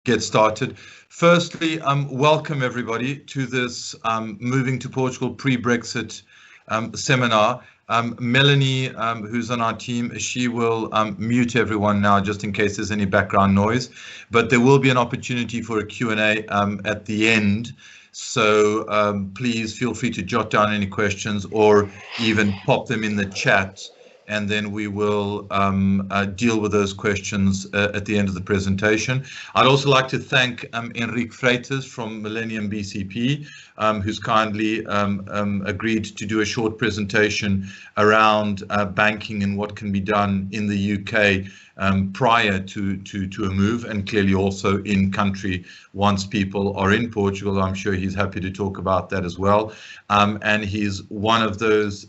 get started. Firstly, welcome everybody to this Moving to Portugal Pre-Brexit seminar. Melanie, who's on our team, she will mute everyone now just in case there's any background noise, but there will be an opportunity for a Q&A at the end. So please feel free to jot down any questions or even pop them in the chat, and then we will deal with those questions at the end of the presentation. I'd also like to thank Enrique Freitas from Millennium BCP, who's kindly agreed to do a short presentation around banking and what can be done in the UK prior to a move, and clearly also in country once people are in Portugal. I'm sure he's happy to talk about that as well. And he's one of those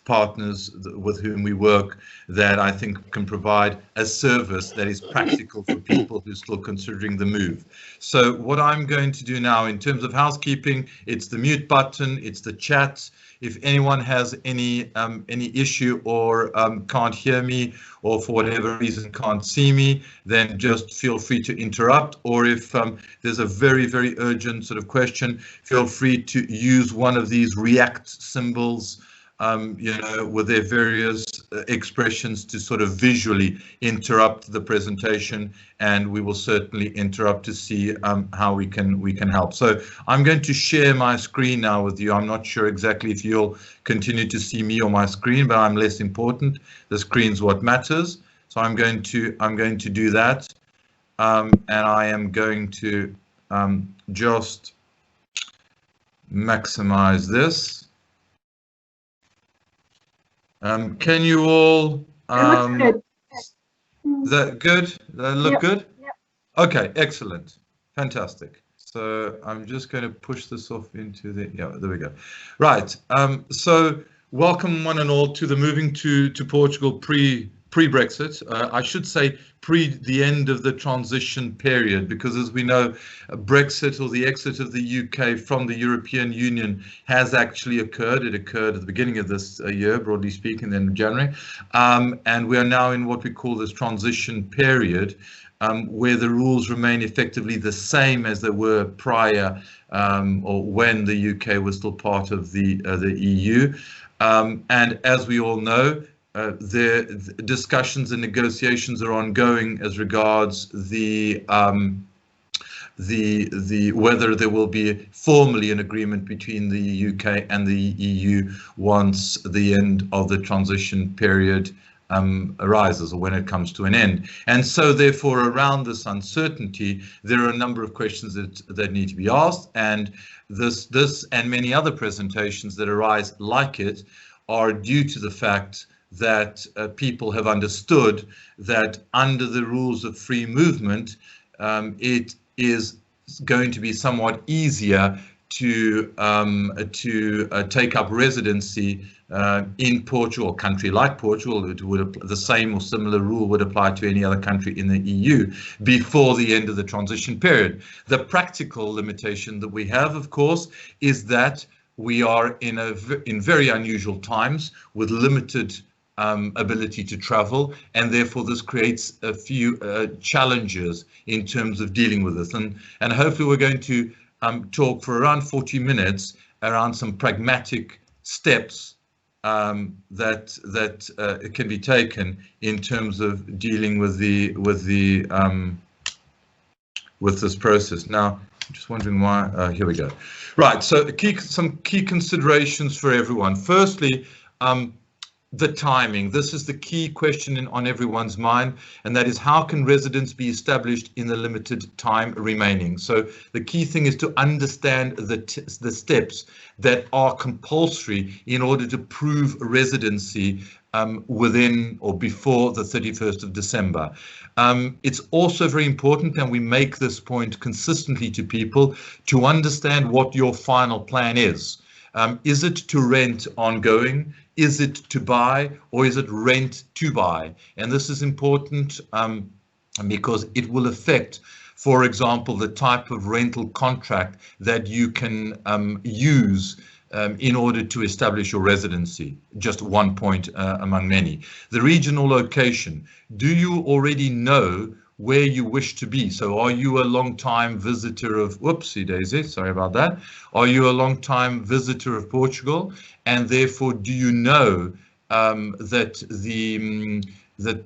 partners with whom we work that I think can provide a service that is practical for people who are still considering the move. So what I'm going to do now in terms of housekeeping, it's the mute button, it's the chat. If anyone has any issue or can't hear me, or for whatever reason can't see me, then just feel free to interrupt. Or if there's a very, very urgent sort of question, feel free to use one of these react symbols, with their various expressions to sort of visually interrupt the presentation, and we will certainly interrupt to see how we can help. So I'm going to share my screen now with you. I'm not sure exactly if you'll continue to see me or my screen, but I'm less important. The screen's what matters. So I'm going to do that, and I am going to just maximize this. Can you all, is that good? That look good? Yep. Okay, excellent, fantastic. So I'm just going to push this off into the, yeah, there we go. Right, so welcome one and all to the Moving to Portugal pre-Brexit. I should say pre the end of the transition period, because as we know, Brexit, or the exit of the UK from the European Union, has actually occurred. It occurred at the beginning of this year, broadly speaking, then in January. And we are now in what we call this transition period, where the rules remain effectively the same as they were prior, or when the UK was still part of the EU. And as we all know, the discussions and negotiations are ongoing as regards the whether there will be formally an agreement between the UK and the EU once the end of the transition period arises, or when it comes to an end. And so therefore, around this uncertainty, there are a number of questions that need to be asked, and this and many other presentations that arise like it are due to the fact that people have understood that under the rules of free movement, it is going to be somewhat easier to take up residency in Portugal, a country like Portugal. It would, the same or similar rule would apply to any other country in the EU before the end of the transition period. The practical limitation that we have, of course, is that we are in very unusual times with limited ability to travel, and therefore this creates a few challenges in terms of dealing with this. And hopefully we're going to talk for around 40 minutes around some pragmatic steps that can be taken in terms of dealing with this process. Now, I'm just wondering why. Here we go. Right. So some key considerations for everyone. Firstly, the timing. This is the key question on everyone's mind, and that is, how can residence be established in the limited time remaining? So the key thing is to understand the steps that are compulsory in order to prove residency within or before the 31st of December. It's also very important, and we make this point consistently to people, to understand what your final plan is. Is it to rent ongoing? Is it to buy, or is it rent to buy? And this is important because it will affect, for example, the type of rental contract that you can use in order to establish your residency. Just one point among many. The regional location. Do you already know where you wish to be. So are you a long-time visitor of, whoopsie daisy, sorry about that. Are you a long-time visitor of Portugal? And therefore, do you know that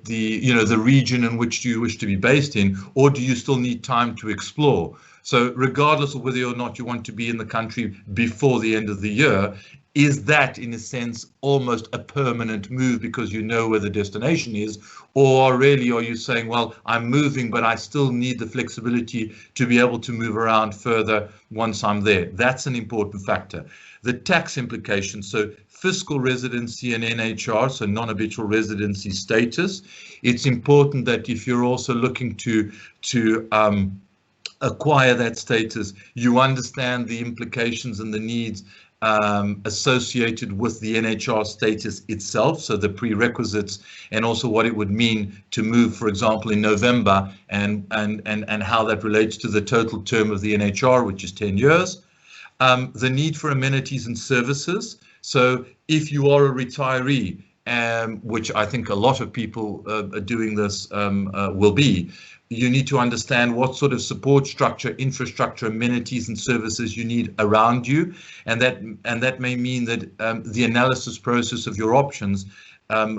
the region in which you wish to be based in, or do you still need time to explore? So regardless of whether or not you want to be in the country before the end of the year, is that in a sense almost a permanent move because you know where the destination is? Or really are you saying, well, I'm moving, but I still need the flexibility to be able to move around further once I'm there? That's an important factor. The tax implications, so fiscal residency and NHR, so non-habitual residency status. It's important that if you're also looking to acquire that status, you understand the implications and the needs associated with the NHR status itself, so the prerequisites, and also what it would mean to move, for example, in November, and how that relates to the total term of the NHR, which is 10 years. The need for amenities and services. So if you are a retiree, which I think a lot of people doing this will be, you need to understand what sort of support structure, infrastructure, amenities and services you need around you. And that may mean that the analysis process of your options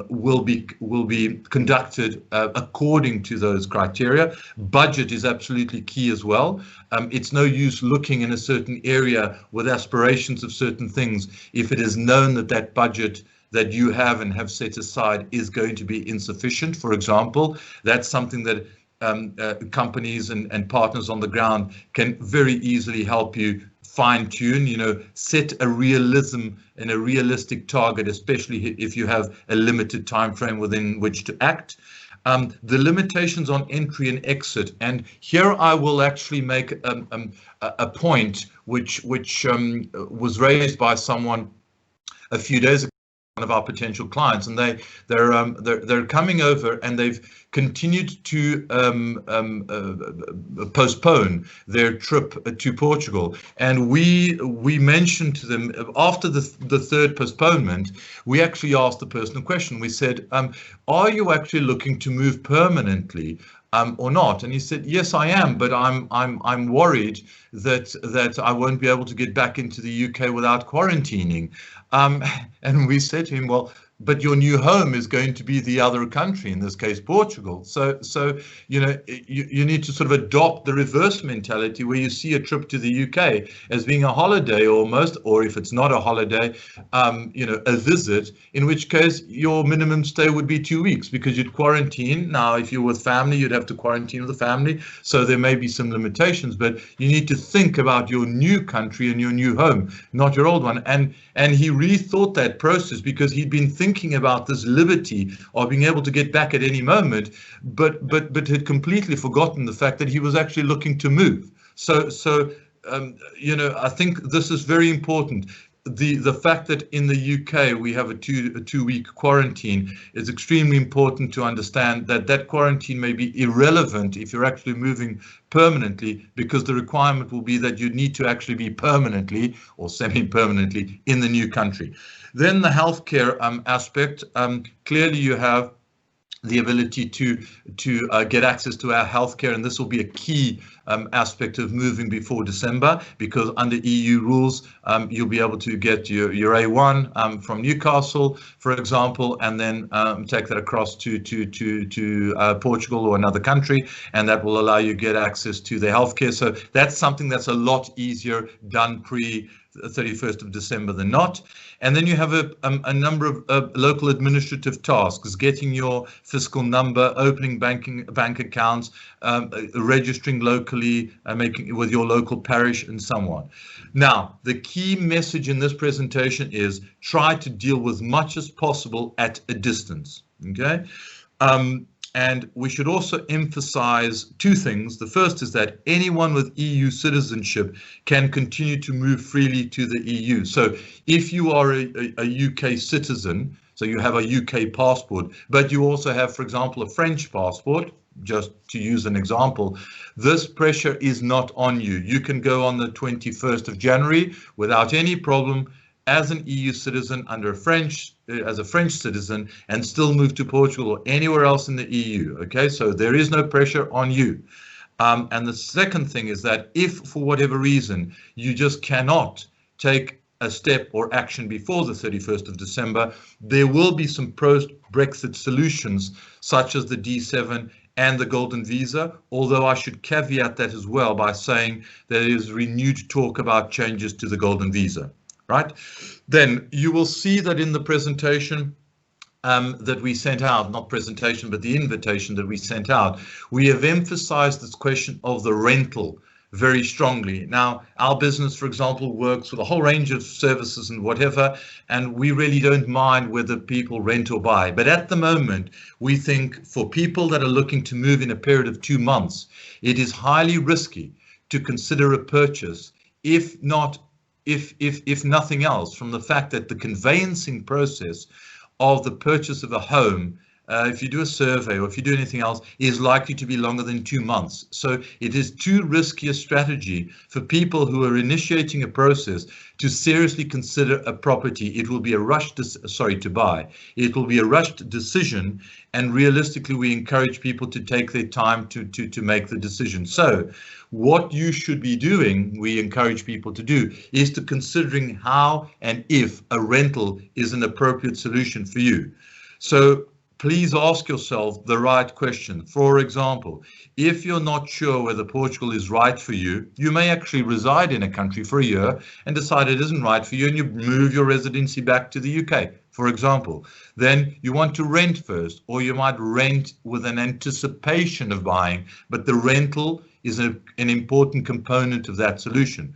will be conducted according to those criteria. Budget is absolutely key as well. It's no use looking in a certain area with aspirations of certain things if it is known that that budget that you have and have set aside is going to be insufficient. For example, that's something that companies and partners on the ground can very easily help you fine-tune, set a realism and a realistic target, especially if you have a limited time frame within which to act. The limitations on entry and exit, and here I will actually make a point which was raised by someone a few days ago, one of our potential clients, and they're coming over and they've continued to postpone their trip to Portugal. And we mentioned to them after the third postponement, we actually asked the person a question. We said, are you actually looking to move permanently? Or not? And he said, yes, I am, but I'm worried that I won't be able to get back into the UK without quarantining. And we said to him, well, but your new home is going to be the other country, in this case, Portugal. So you need to sort of adopt the reverse mentality where you see a trip to the UK as being a holiday almost, or if it's not a holiday, a visit, in which case your minimum stay would be 2 weeks because you'd quarantine. Now, if you're with family, you'd have to quarantine with the family. So there may be some limitations, but you need to think about your new country and your new home, not your old one. And he rethought that process because he'd been thinking about this liberty of being able to get back at any moment, but had completely forgotten the fact that he was actually looking to move. So I think this is very important. The fact that in the UK we have a two-week quarantine is extremely important to understand that quarantine may be irrelevant if you're actually moving permanently, because the requirement will be that you need to actually be permanently or semi-permanently in the new country. Then the healthcare aspect, clearly you have the ability to get access to our healthcare, and this will be a key aspect of moving before December, because under EU rules, you'll be able to get your A1 from Newcastle, for example, and then take that across to Portugal or another country, and that will allow you to get access to the healthcare. So that's something that's a lot easier done pre 31st of December than not. And then you have a number of local administrative tasks, getting your fiscal number, opening bank accounts, registering locally, making with your local parish, and so on. Now, the key message in this presentation is try to deal with as much as possible at a distance. Okay. And we should also emphasize two things. The first is that anyone with EU citizenship can continue to move freely to the EU. So if you are a UK citizen, so you have a UK passport, but you also have, for example, a French passport, just to use an example, this pressure is not on you. You can go on the 21st of January without any problem as an EU citizen under as a French citizen and still move to Portugal or anywhere else in the EU. Okay, so there is no pressure on you. And the second thing is that if for whatever reason you just cannot take a step or action before the 31st of December, there will be some post-Brexit solutions such as the D7 and the Golden Visa, although I should caveat that as well by saying there is renewed talk about changes to the Golden Visa, right? Then you will see that in the presentation that we sent out, not presentation, but the invitation that we sent out, we have emphasized this question of the rental very strongly. Now, our business, for example, works with a whole range of services and whatever, and we really don't mind whether people rent or buy. But at the moment, we think for people that are looking to move in a period of 2 months, it is highly risky to consider a purchase, if nothing else, from the fact that the conveyancing process of the purchase of a home, if you do a survey or if you do anything else, is likely to be longer than 2 months. So it is too risky a strategy for people who are initiating a process to seriously consider a property. It will be a rushed, to buy. It will be a rushed decision, and realistically, we encourage people to take their time to make the decision. So what you should be doing, we encourage people to do, is to considering how and if a rental is an appropriate solution for you. So please ask yourself the right question. For example, if you're not sure whether Portugal is right for you, you may actually reside in a country for a year and decide it isn't right for you and you move your residency back to the UK, for example. Then you want to rent first, or you might rent with an anticipation of buying, but the rental is an important component of that solution.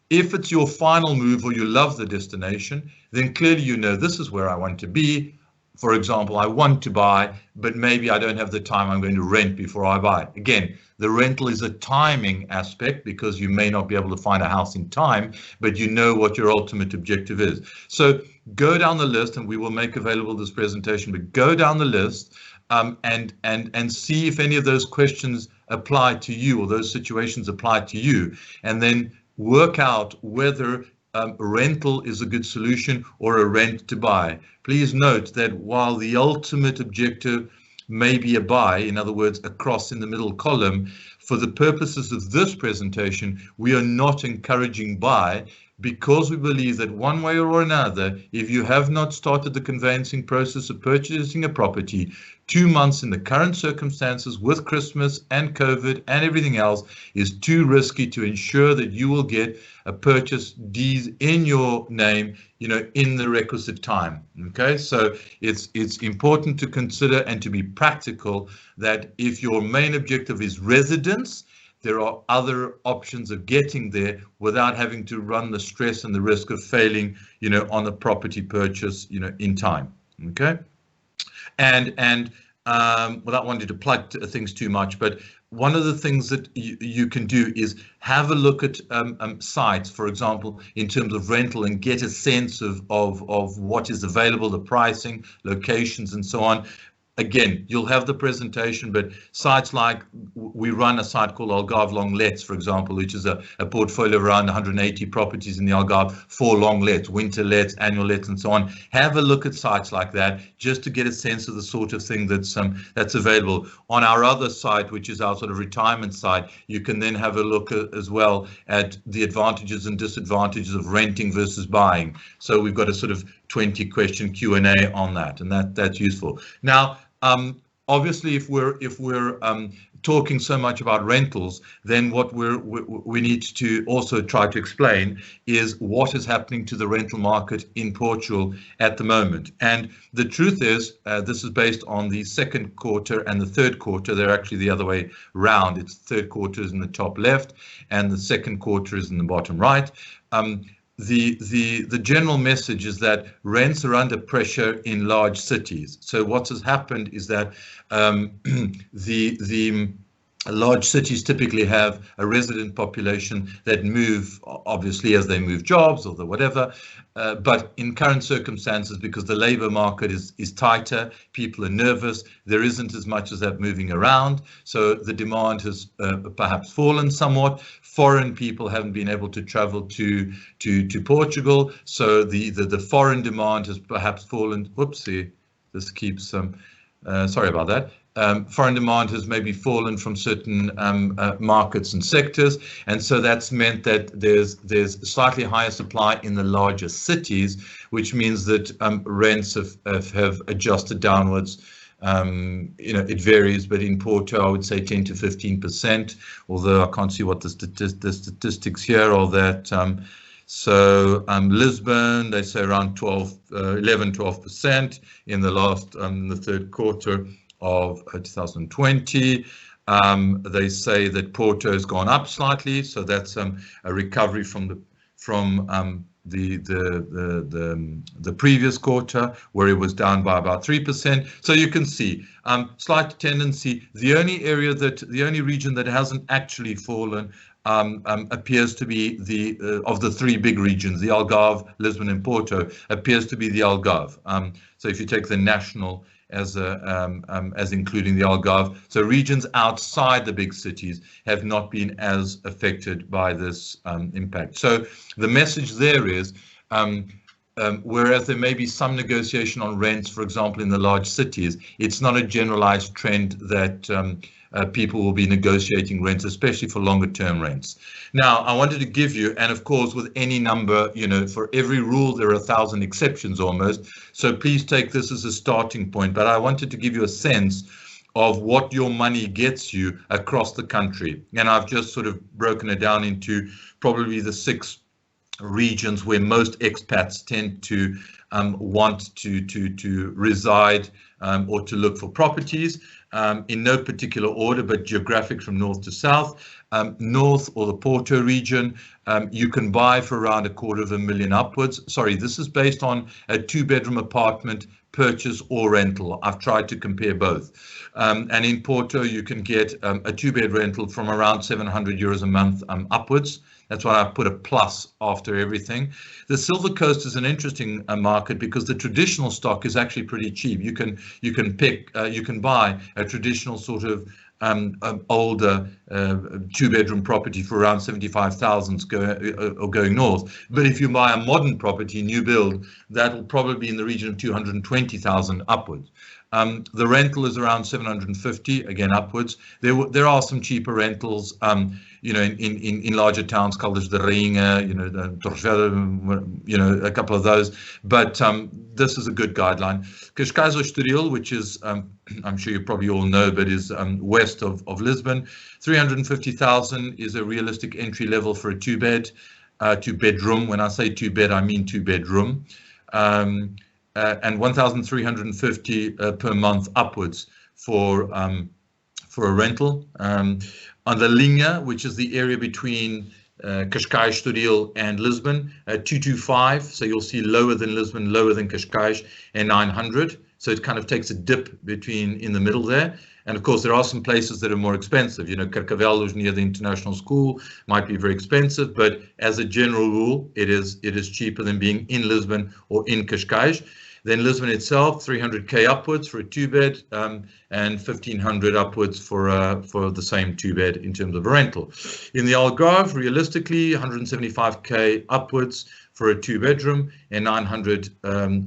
If it's your final move or you love the destination, then clearly you know this is where I want to be. For example, I want to buy, but maybe I don't have the time, I'm going to rent before I buy. Again, the rental is a timing aspect because you may not be able to find a house in time, but you know what your ultimate objective is. So go down the list, and we will make available this presentation, but go down the list and see if any of those questions apply to you or those situations apply to you, and then work out whether rental is a good solution or a rent to buy. Please note that while the ultimate objective may be a buy, in other words, a cross in the middle column, for the purposes of this presentation, we are not encouraging buy, because we believe that one way or another, if you have not started the conveyancing process of purchasing a property, 2 months in the current circumstances with Christmas and COVID and everything else is too risky to ensure that you will get a purchase deed in your name, in the requisite time. Okay, so it's important to consider and to be practical that if your main objective is residence, there are other options of getting there without having to run the stress and the risk of failing, on a property purchase, in time. Okay, and without wanting to plug things too much, but one of the things that you can do is have a look at sites, for example, in terms of rental, and get a sense of what is available, the pricing, locations, and so on. Again, you'll have the presentation, but sites like, we run a site called Algarve Long Lets, for example, which is a portfolio of around 180 properties in the Algarve for long lets, winter lets, annual lets, and so on. Have a look at sites like that just to get a sense of the sort of thing that's available. On our other site, which is our sort of retirement site, you can then have a look as well at the advantages and disadvantages of renting versus buying. So we've got a sort of 20-question Q&A on that, and that's useful. Now, obviously, if we're talking so much about rentals, then what we need to also try to explain is what is happening to the rental market in Portugal at the moment. And the truth is, this is based on the second quarter and the third quarter. They're actually the other way round. It's third quarter is in the top left, and the second quarter is in the bottom right. The general message is that rents are under pressure in large cities. So what has happened is that large cities typically have a resident population that move, obviously, as they move jobs or the whatever. But in current circumstances, because the labor market is tighter, people are nervous, there isn't as much as that moving around. So the demand has perhaps fallen somewhat. Foreign people haven't been able to travel to Portugal. So the foreign demand has perhaps fallen. Whoopsie, this keeps sorry about that. Foreign demand has maybe fallen from certain markets and sectors, and so that's meant that there's slightly higher supply in the larger cities, which means that rents have adjusted downwards. It varies, but in Porto, I would say 10 to 15%, although I can't see what the statistics here are that. Lisbon, they say around 11-12% in the third quarter of 2020. They say that Porto has gone up slightly, so that's a recovery from the previous quarter, where it was down by about 3%. So you can see slight tendency. The only region that hasn't actually fallen appears to be of the three big regions, the Algarve, Lisbon, and Porto, appears to be the Algarve. So if you take the national as including the Algarve, so regions outside the big cities have not been as affected by this impact. So the message there is, whereas there may be some negotiation on rents, for example, in the large cities, it's not a generalized trend that people will be negotiating rents, especially for longer term rents. Now, I wanted to give you, and of course, with any number, for every rule, there are 1,000 exceptions almost. So please take this as a starting point. But I wanted to give you a sense of what your money gets you across the country. And I've just sort of broken it down into probably the 6 regions where most expats tend to want to reside or to look for properties, in no particular order, but geographic from north to south. North, or the Porto region, you can buy for around $250,000 upwards. Sorry, this is based on a 2-bedroom apartment purchase or rental. I've tried to compare both. And in Porto, you can get a 2-bed rental from around €700 a month upwards. That's why I put a plus after everything. The Silver Coast is an interesting market because the traditional stock is actually pretty cheap. You can buy a traditional sort of older 2-bedroom property for around 75,000 going north. But if you buy a modern property, new build, that will probably be in the region of 220,000 upwards. The rental is around 750, again upwards. There are some cheaper rentals, in larger towns, Caldas da Rainha, a couple of those. But this is a good guideline. Cascais ou Estoril, which is, I'm sure you probably all know, but is west of Lisbon, 350,000 is a realistic entry level for a 2-bedroom. When I say 2-bed, I mean 2-bedroom. And 1,350 per month upwards for a rental. On the Linha, which is the area between Cascais, Estoril, and Lisbon, 225. So you'll see lower than Lisbon, lower than Cascais, and 900. So it kind of takes a dip in the middle there. And of course, there are some places that are more expensive. Carcavelos near the international school might be very expensive, but as a general rule, it is cheaper than being in Lisbon or in Cascais. Then Lisbon itself, 300k upwards for a 2-bed, and 1,500 upwards for the same 2-bed in terms of a rental. In the Algarve, realistically, 175k upwards for a 2-bedroom and 900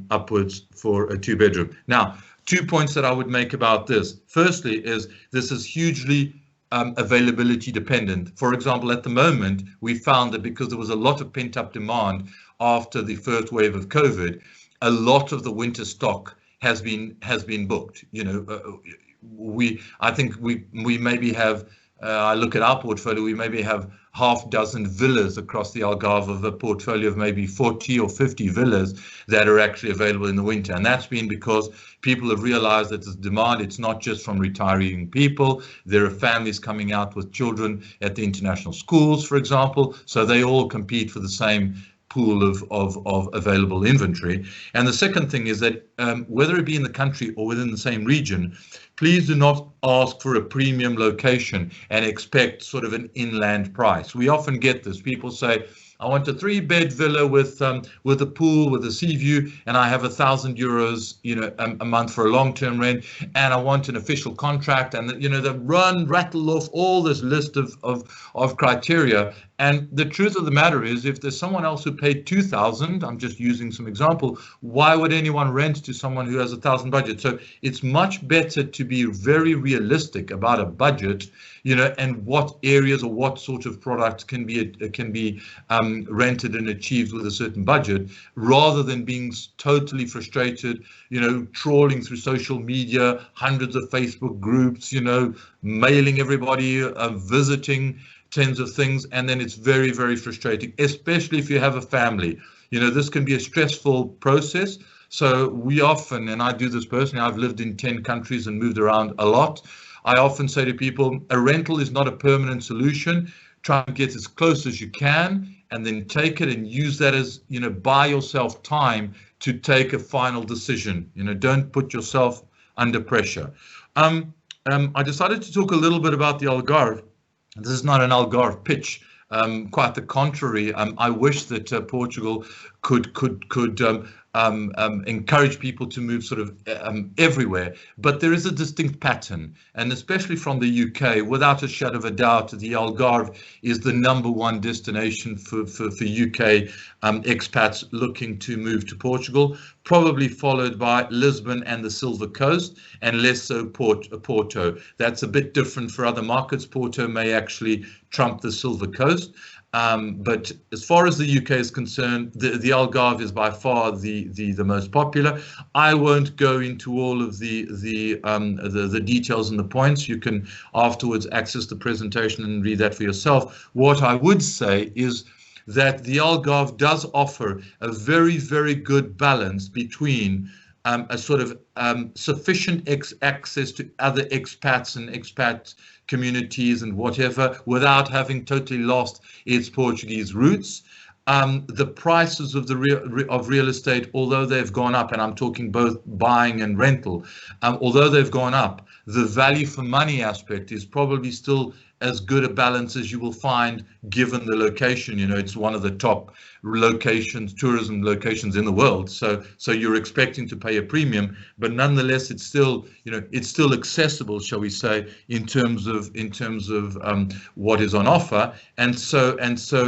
upwards for a 2-bedroom. Now, 2 points that I would make about this. Firstly, is this is hugely availability dependent. For example, at the moment, we found that because there was a lot of pent-up demand after the first wave of COVID, a lot of the winter stock has been booked. I think we maybe have. I look at our portfolio. We maybe have half dozen villas across the Algarve, of a portfolio of maybe 40 or 50 villas that are actually available in the winter. And that's been because people have realized that there's demand. It's not just from retiring people. There are families coming out with children at the international schools, for example. So they all compete for the same pool of available inventory. And the second thing is that whether it be in the country or within the same region, please do not ask for a premium location and expect sort of an inland price. We often get this. People say, I want a 3-bed villa with a pool, with a sea view, and I have €1,000, a month for a long-term rent, and I want an official contract, and they rattle off all this list of criteria. And the truth of the matter is, if there's someone else who paid 2,000, I'm just using some example, why would anyone rent to someone who has 1,000 budget? So it's much better to be very realistic about a budget, and what areas or what sort of products can be rented and achieved with a certain budget, rather than being totally frustrated, trawling through social media, hundreds of Facebook groups, mailing everybody, visiting tens of things, and then it's very, very frustrating, especially if you have a family. This can be a stressful process. So we often, and I do this personally, I've lived in 10 countries and moved around a lot. I often say to people, a rental is not a permanent solution. Try and get as close as you can, and then take it and use that as, buy yourself time to take a final decision. Don't put yourself under pressure. I decided to talk a little bit about the Algarve. This is not an Algarve pitch. Quite the contrary. I wish that Portugal could encourage people to move sort of everywhere, but there is a distinct pattern, and especially from the UK, without a shadow of a doubt, the Algarve is the #1 destination for UK expats looking to move to Portugal, probably followed by Lisbon and the Silver Coast, and less so Porto. That's a bit different for other markets. Porto may actually trump the Silver Coast. But as far as the UK is concerned, the Algarve is by far the most popular. I won't go into all of the details and the points. You can afterwards access the presentation and read that for yourself. What I would say is that the Algarve does offer a very, very good balance between a sort of sufficient access to other expats and expat communities and whatever, without having totally lost its Portuguese roots. The prices of real estate, although they've gone up, and I'm talking both buying and rental, although they've gone up, the value for money aspect is probably still as good a balance as you will find, given the location. It's one of the top tourism locations in the world. So you're expecting to pay a premium, but nonetheless, it's still accessible, shall we say, in terms of what is on offer. And so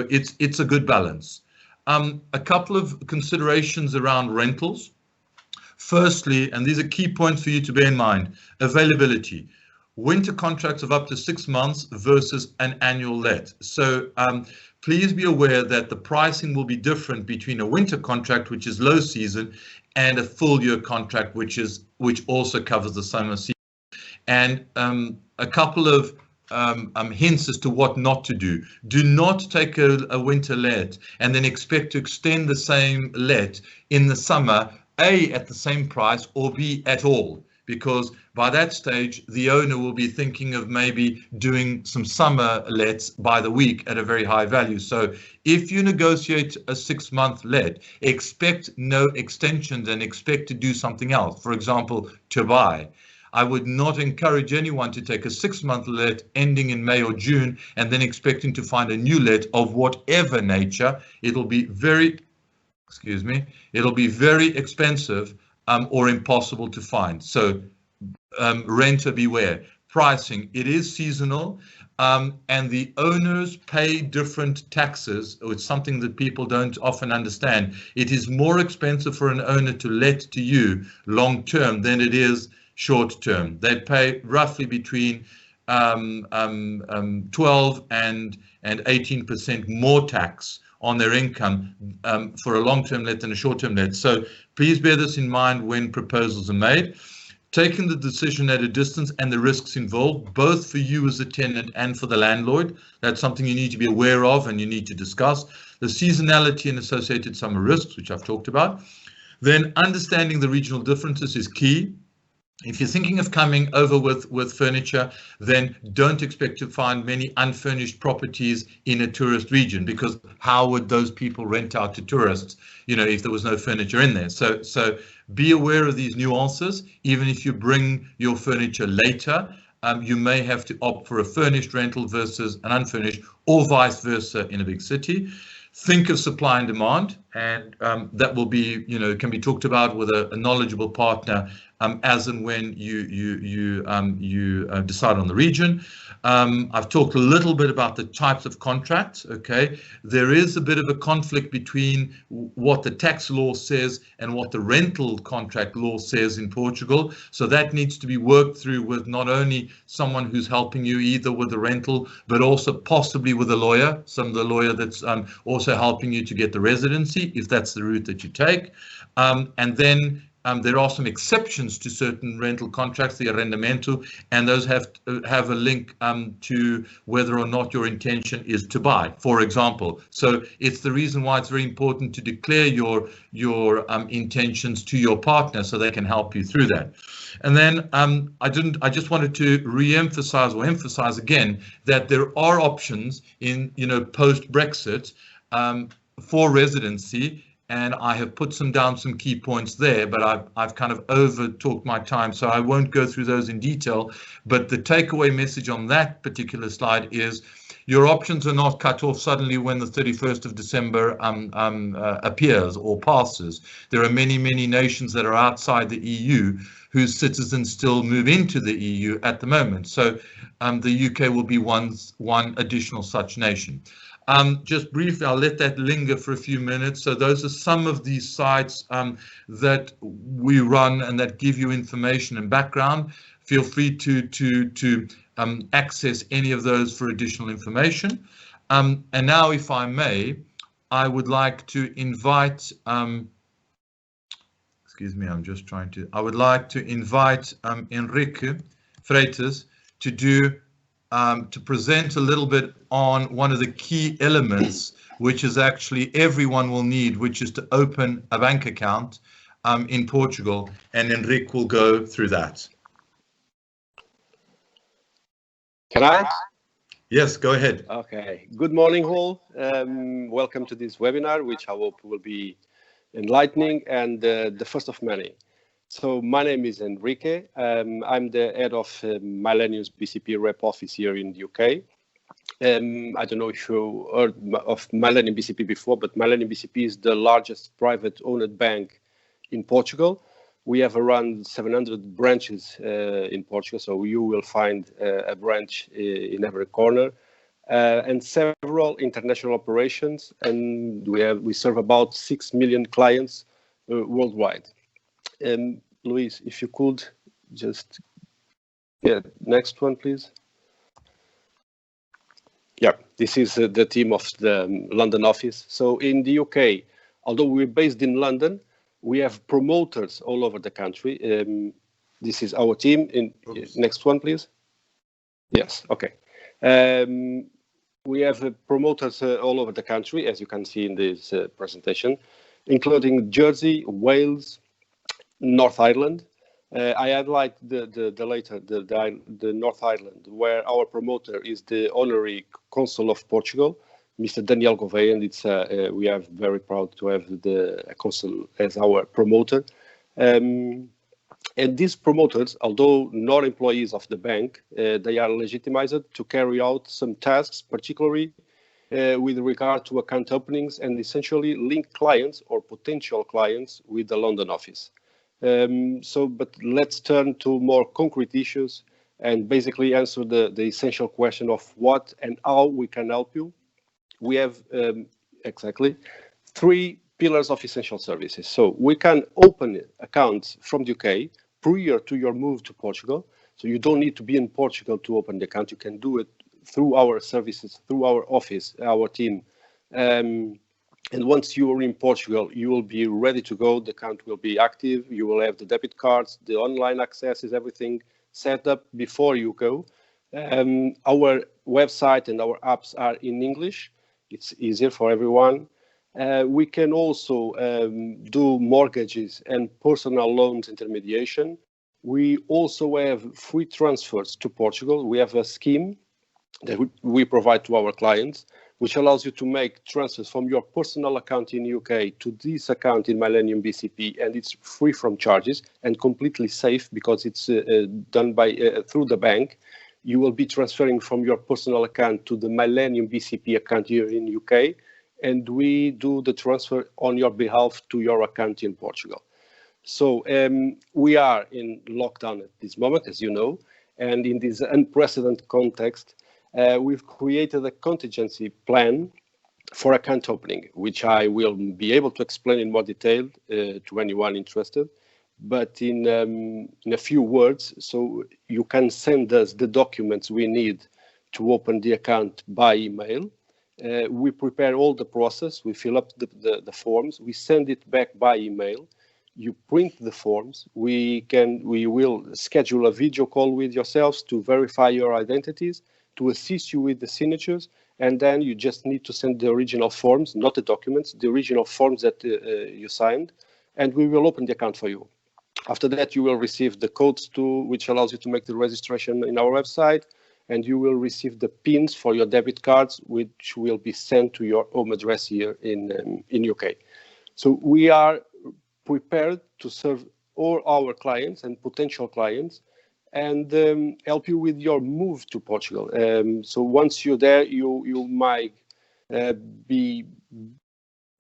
it's a good balance. A couple of considerations around rentals. Firstly, and these are key points for you to bear in mind: availability. Winter contracts of up to 6 months versus an annual let. So please be aware that the pricing will be different between a winter contract, which is low season, and a full year contract, which also covers the summer season. And a couple of hints as to what not to do. Do not take a winter let and then expect to extend the same let in the summer, A, at the same price, or B, at all. Because by that stage, the owner will be thinking of maybe doing some summer lets by the week at a very high value. So if you negotiate a 6-month let, expect no extensions and expect to do something else. For example, to buy. I would not encourage anyone to take a 6-month let ending in May or June and then expecting to find a new let of whatever nature. It'll be very expensive or impossible to find. So renter beware. Pricing, it is seasonal, and the owners pay different taxes. It's something that people don't often understand. It is more expensive for an owner to let to you long term than it is short term. They pay roughly between 12 and 18% more tax on their income for a long-term let than a short-term let. So please bear this in mind when proposals are made. Taking the decision at a distance and the risks involved, both for you as a tenant and for the landlord, that's something you need to be aware of and you need to discuss. The seasonality and associated summer risks, which I've talked about. Then understanding the regional differences is key. If you're thinking of coming over with furniture, then don't expect to find many unfurnished properties in a tourist region, because how would those people rent out to tourists, if there was no furniture in there? So be aware of these nuances. Even if you bring your furniture later, you may have to opt for a furnished rental versus an unfurnished, or vice versa in a big city. Think of supply and demand, and that will be, can be talked about with a knowledgeable partner as and when you decide on the region. I've talked a little bit about the types of contracts. Okay, there is a bit of a conflict between what the tax law says and what the rental contract law says in Portugal. So that needs to be worked through with not only someone who's helping you either with the rental, but also possibly with a lawyer, the lawyer that's also helping you to get the residency, if that's the route that you take. And then there are some exceptions to certain rental contracts, the arrendamento, and those have a link to whether or not your intention is to buy, for example. So it's the reason why it's very important to declare your intentions to your partner, so they can help you through that. And then I just wanted to re-emphasize or emphasize again that there are options in post-Brexit for residency. And I have put down some key points there, but I've kind of over-talked my time, so I won't go through those in detail. But the takeaway message on that particular slide is your options are not cut off suddenly when the 31st of December appears or passes. There are many, many nations that are outside the EU whose citizens still move into the EU at the moment. So the UK will be one additional such nation. Just briefly, I'll let that linger for a few minutes. So those are some of these sites that we run and that give you information and background. Feel free to access any of those for additional information. And now, if I may, I would like to invite, excuse me, I would like to invite Enrique Freitas to present a little bit on one of the key elements, which is actually everyone will need, which is to open a bank account in Portugal, and Enrique will go through that. Can I? Yes, go ahead. Okay. Good morning, all. Welcome to this webinar, which I hope will be enlightening and the first of many. So my name is Enrique. I'm the head of Millennium BCP rep office here in the UK. I don't know if you heard of Millennium BCP before, but Millennium BCP is the largest private owned bank in Portugal. We have around 700 branches in Portugal, so you will find a branch in every corner, and several international operations, and we serve about 6 million clients worldwide. Luis, if you could just next one, please. Yeah, this is the team of the London office. So in the UK, although we're based in London, we have promoters all over the country. This is our team. Next one, please. Yes, okay. We have promoters all over the country, as you can see in this presentation, including Jersey, Wales, North Ireland. I highlight the North Ireland, where our promoter is the honorary consul of Portugal, Mr. Daniel Gouveia, and we are very proud to have the consul as our promoter. And these promoters, although not employees of the bank, they are legitimized to carry out some tasks, particularly with regard to account openings, and essentially link clients or potential clients with the London office. But let's turn to more concrete issues and basically answer the essential question of what and how we can help you. We have exactly 3 pillars of essential services. So we can open accounts from the UK prior to your move to Portugal. So you don't need to be in Portugal to open the account. You can do it through our services, through our office, our team. And once you are in Portugal, you will be ready to go. The account will be active. You will have the debit cards, the online access, everything set up before you go. Our website and our apps are in English. It's easier for everyone. We can also do mortgages and personal loans intermediation. We also have free transfers to Portugal. We have a scheme that we provide to our clients, which allows you to make transfers from your personal account in UK to this account in Millennium BCP, and it's free from charges and completely safe because it's done by through the bank. You will be transferring from your personal account to the Millennium BCP account here in UK, and we do the transfer on your behalf to your account in Portugal. So we are in lockdown at this moment, as you know, and in this unprecedented context, we've created a contingency plan for account opening, which I will be able to explain in more detail to anyone interested. But in a few words, so you can send us the documents we need to open the account by email. We prepare all the process, we fill up the forms, we send it back by email. You print the forms, we will schedule a video call with yourselves to verify your identities, to assist you with the signatures, and then you just need to send the original forms, not the documents, the original forms that you signed, and we will open the account for you. After that, you will receive the codes which allows you to make the registration in our website, and you will receive the pins for your debit cards, which will be sent to your home address here in UK. So we are prepared to serve all our clients and potential clients and help you with your move to Portugal. So once you're there, you might be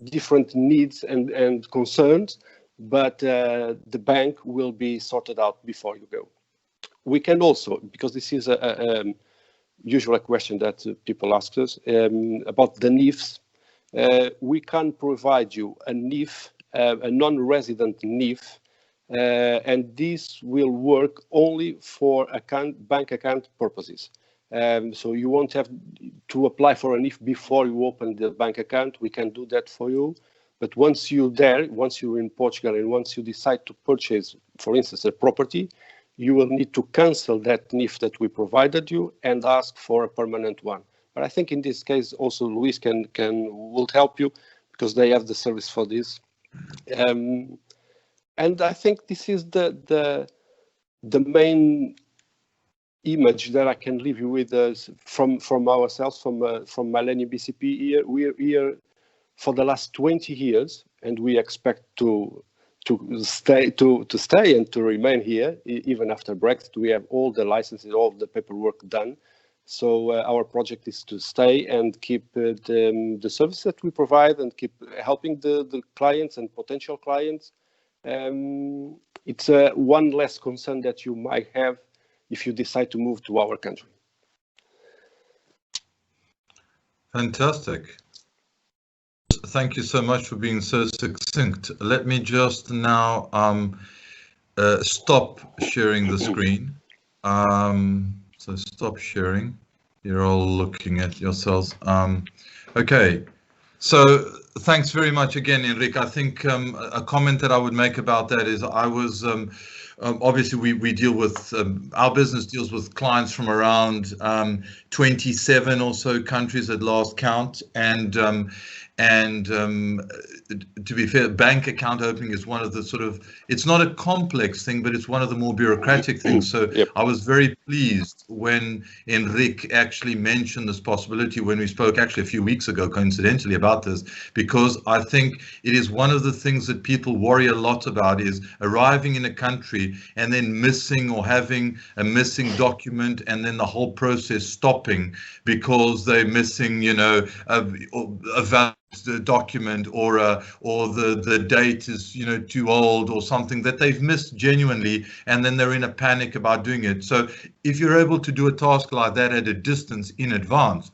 different needs and concerns, but the bank will be sorted out before you go. We can also, because this is a usual question that people ask us about the NIFs, we can provide you a NIF, a non-resident NIF, and this will work only for bank account purposes. So you won't have to apply for a NIF before you open the bank account. We can do that for you. But once you're there, once you're in Portugal, and once you decide to purchase, for instance, a property, you will need to cancel that NIF that we provided you and ask for a permanent one. But I think in this case, also Luis will help you because they have the service for this. And I think this is the main image that I can leave you with from ourselves, from Millennium BCP here. We're here for the last 20 years, and we expect to stay and to remain here even after Brexit. We have all the licenses, all the paperwork done. So our project is to stay and keep the service that we provide and keep helping the clients and potential clients. It's one less concern that you might have if you decide to move to our country. Fantastic. Thank you so much for being so succinct. Let me just now stop sharing the screen. So stop sharing. You're all looking at yourselves. Okay. So thanks very much again, Enrique. I think a comment that I would make about that is I was obviously we deal with our business deals with clients from around 27 or so countries at last count, and to be fair, bank account opening is one of the it's not a complex thing, but it's one of the more bureaucratic things. So yep. I was very pleased when Enrique actually mentioned this possibility when we spoke actually a few weeks ago, coincidentally, about this, because I think it is one of the things that people worry a lot about, is arriving in a country and then missing or having a missing document, and then the whole process stopping because they're missing, a valid document, or the date is too old, or something that they've missed genuinely, and then they're in a panic about doing it. So if you're able to do a task like that at a distance in advance,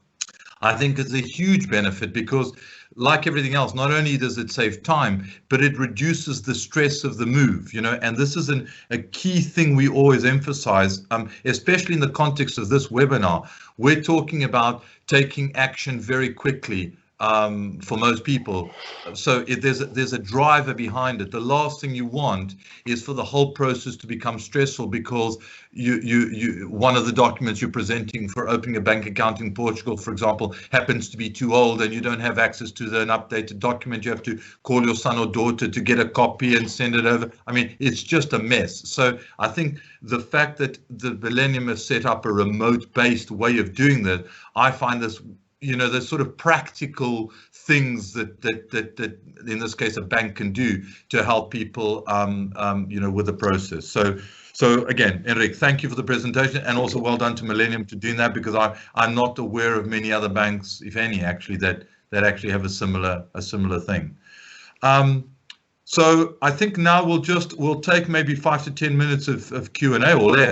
I think it's a huge benefit, because like everything else, not only does it save time, but it reduces the stress of the move, and this is a key thing we always emphasize, especially in the context of this webinar. We're talking about taking action very quickly. for most people. So there's a driver behind it. The last thing you want is for the whole process to become stressful because you one of the documents you're presenting for opening a bank account in Portugal, for example, happens to be too old and you don't have access to an updated document. You have to call your son or daughter to get a copy and send it over. I mean, it's just a mess. So I think the fact that the Millennium has set up a remote-based way of doing that, I find this, the sort of practical things that in this case a bank can do to help people with the process. So again, Enrique, thank you for the presentation, and also well done to Millennium for doing that, because I'm not aware of many other banks, if any, actually that actually have a similar thing. So I think now we'll take maybe 5 to 10 minutes of Q&A or less.